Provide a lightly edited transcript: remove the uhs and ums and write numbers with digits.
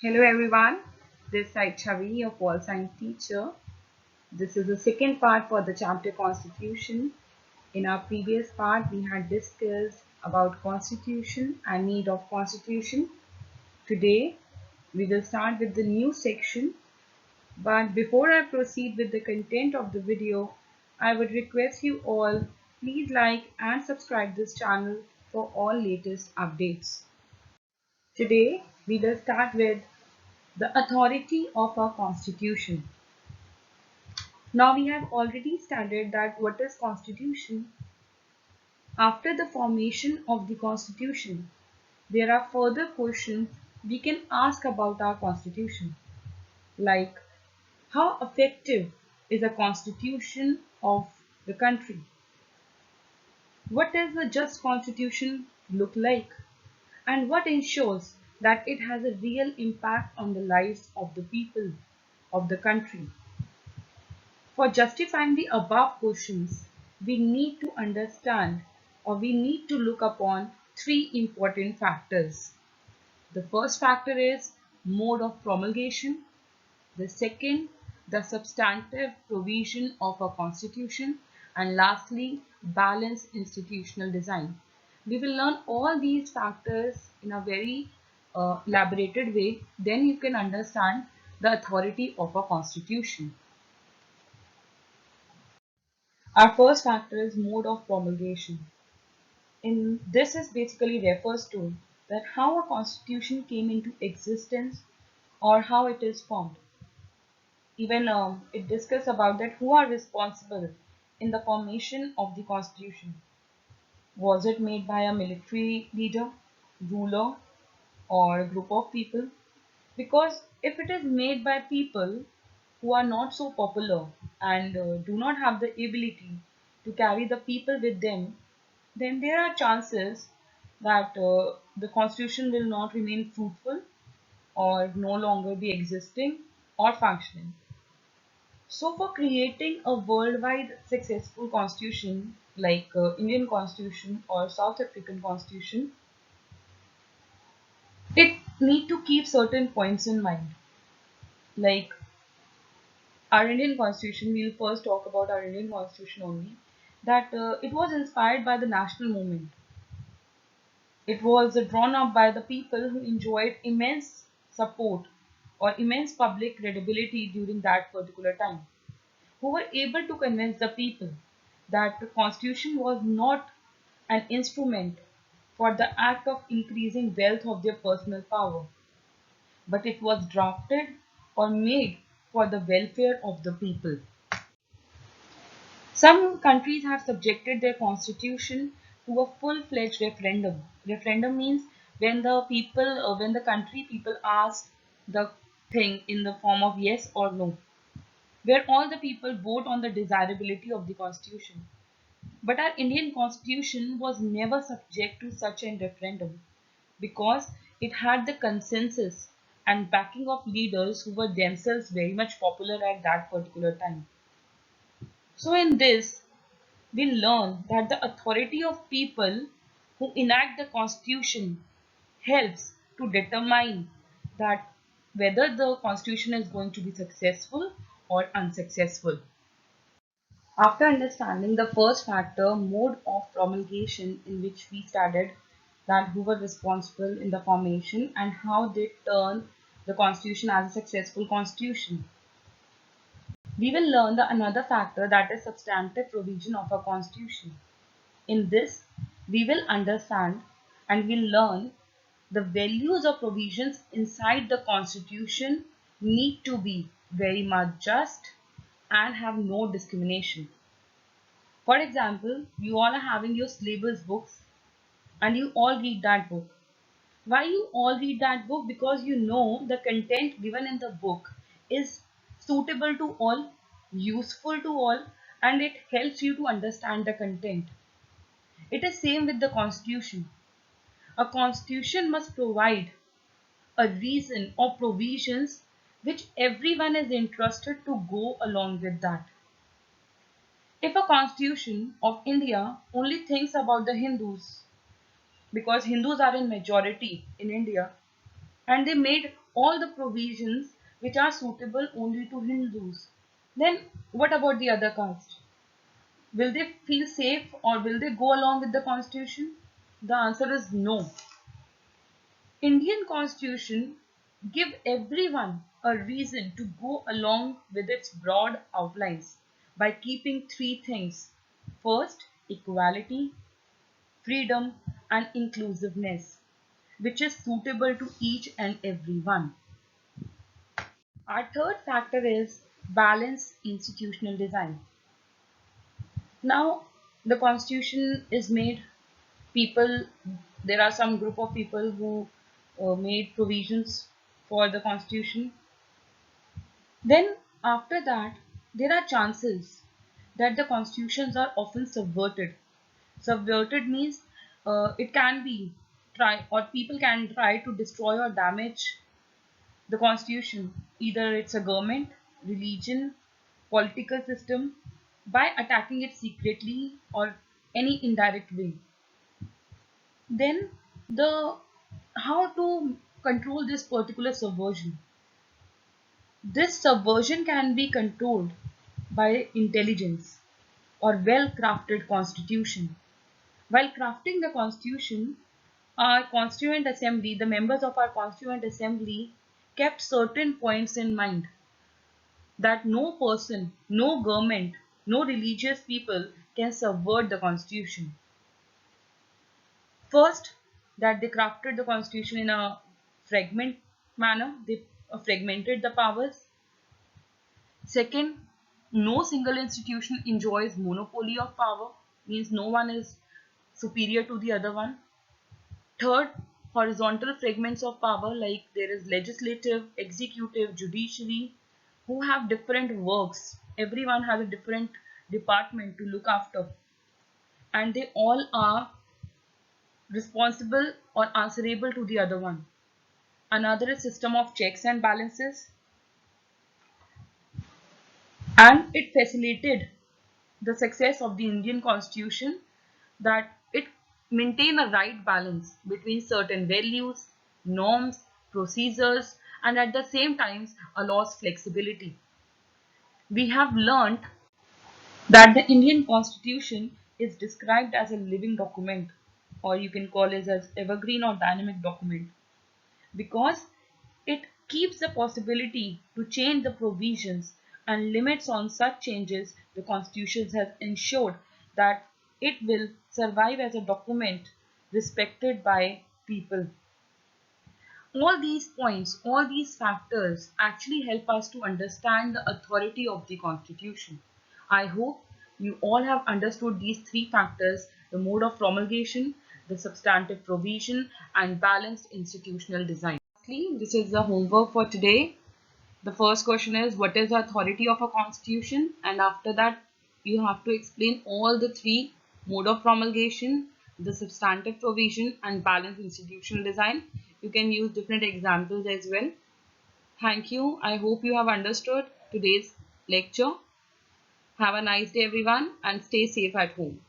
Hello everyone, this is Chavi, your pol science teacher. This is the second part for the chapter Constitution. In our previous part, we had discussed about Constitution and need of Constitution. Today, we will start with the new section. But before I proceed with the content of the video, I would request you all, please like and subscribe this channel for all latest updates. Today, we will start with the authority of our constitution. Now we have already studied that what is constitution. After the formation of the constitution, there are further questions we can ask about our constitution, like how effective is a constitution of the country? What does a just constitution look like? And what ensures that it has a real impact on the lives of the people of the country? For justifying the above questions, we need to understand or we need to look upon three important factors. The first factor is mode of promulgation. The second, the substantive provision of a constitution. And lastly, balanced institutional design. We will learn all these factors in a very elaborated way. Then you can understand the authority of a constitution. Our first factor is mode of promulgation. In this is basically refers to that how a constitution came into existence or how it is formed. Even it discusses about that who are responsible in the formation of the constitution. Was it made by a military leader, ruler, or a group of people? Because if it is made by people who are not so popular and do not have the ability to carry the people with them, then there are chances that the constitution will not remain fruitful or no longer be existing or functioning. So for creating a worldwide successful constitution like Indian constitution or South African constitution, it need to keep certain points in mind. Like our Indian constitution, we will first talk about our Indian constitution only, that it was inspired by the national movement. It was drawn up by the people who enjoyed immense support or immense public credibility during that particular time, who were able to convince the people that the constitution was not an instrument for the act of increasing wealth of their personal power, but it was drafted or made for the welfare of the people. Some countries have subjected their constitution to a full-fledged referendum. Referendum means when the country people ask the thing in the form of yes or no, where all the people vote on the desirability of the constitution. But our Indian constitution was never subject to such a referendum because it had the consensus and backing of leaders who were themselves very much popular at that particular time. So in this, we learn that the authority of people who enact the constitution helps to determine that whether the constitution is going to be successful or unsuccessful. After understanding the first factor, mode of promulgation, in which we studied that who were responsible in the formation and how they turn the constitution as a successful constitution, we will learn the another factor, that is substantive provision of a constitution. In this, we will understand and will learn the values or provisions inside the constitution need to be very much just and have no discrimination. For example, you all are having your syllabus books and you all read that book. Why you all read that book? Because you know the content given in the book is suitable to all, useful to all, and it helps you to understand the content. It is same with the constitution. A constitution must provide a reason or provisions which everyone is interested to go along with that. If a constitution of India only thinks about the Hindus, because Hindus are in majority in India, and they made all the provisions which are suitable only to Hindus. Then what about the other caste? Will they feel safe or will they go along with the constitution? The answer is no. Indian constitution give everyone a reason to go along with its broad outlines by keeping three things. First, equality, freedom and inclusiveness, which is suitable to each and every one. Our third factor is balanced institutional design. Now, the constitution is made, people, there are some group of people who made provisions for the constitution. Then after that, there are chances that the constitutions are often subverted. Subverted means it can be try or people can try to destroy or damage the constitution. Either it's a government, religion, political system by attacking it secretly or any indirect way. Then the how to control this particular subversion. This subversion can be controlled by intelligence or well-crafted constitution. While crafting the constitution, our constituent assembly, the members of our constituent assembly kept certain points in mind that no person, no government, no religious people can subvert the constitution. First, that they crafted the constitution in a fragment manner, they fragmented the powers. Second, no single institution enjoys monopoly of power, means no one is superior to the other one. Third, horizontal fragments of power, like there is legislative, executive, judiciary, who have different works. Everyone has a different department to look after, and they all are responsible or answerable to the other one. Another is system of checks and balances, and it facilitated the success of the Indian constitution that it maintain a right balance between certain values, norms, procedures, and at the same time allows flexibility. We have learnt that the Indian constitution is described as a living document, or you can call it as evergreen or dynamic document, because it keeps the possibility to change the provisions and limits on such changes. The constitution has ensured that it will survive as a document respected by people. All these points, all these factors actually help us to understand the authority of the constitution. I hope you all have understood these three factors: the mode of promulgation, the substantive provision, and balanced institutional design. Lastly, this is the homework for today. The first question is, what is the authority of a constitution? And after that, you have to explain all the three: mode of promulgation, the substantive provision, and balanced institutional design. You can use different examples as well. Thank you. I hope you have understood today's lecture. Have a nice day, everyone, and stay safe at home.